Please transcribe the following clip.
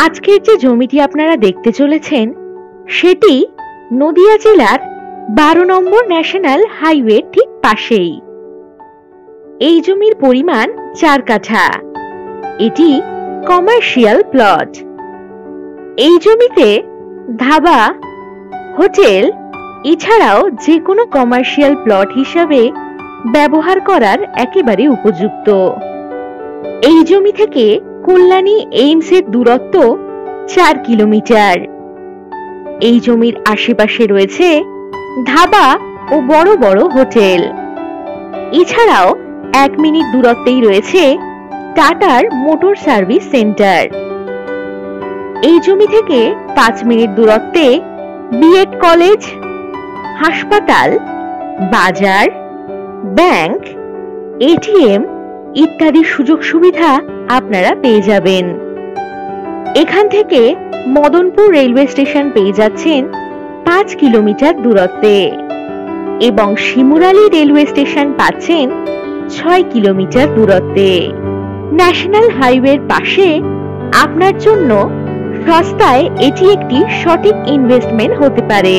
আজকের যে জমিটি আপনারা দেখতে চলেছেন সেটি নদিয়া জেলার 12 নম্বর ন্যাশনাল হাইওয়ে ঠিক পাশেই। এই জমির পরিমাণ 4 কাঠা। এটি কমার্শিয়াল প্লট। এই জমিতে ধাবা, হোটেল এছাড়াও যে কোনো কমার্শিয়াল প্লট হিসাবে ব্যবহার করার একেবারে উপযুক্ত। এই জমি থেকে কল্যাণী এইমসের দূরত্ব 4 কিলোমিটার। এই জমির আশেপাশে রয়েছে ধাবা ও বড় বড় হোটেল। এছাড়াও 1 মিনিট দূরত্বেই রয়েছে টাটার মোটর সার্ভিস সেন্টার। এই জমি থেকে 5 মিনিট দূরত্বে বিএড কলেজ, হাসপাতাল, বাজার, ব্যাংক, এটিএম ইত্যাদি সুযোগ সুবিধা আপনারা পেয়ে যাবেন। এখান থেকে মদনপুর রেলওয়ে স্টেশন পেয়ে যাচ্ছেন 5 কিলোমিটার দূরত্বে এবং শিমুরালী রেলওয়ে স্টেশন পাচ্ছেন 6 কিলোমিটার দূরত্বে। ন্যাশনাল হাইওয়ের পাশে আপনার জন্য সস্তায় এটি একটি সঠিক ইনভেস্টমেন্ট হতে পারে।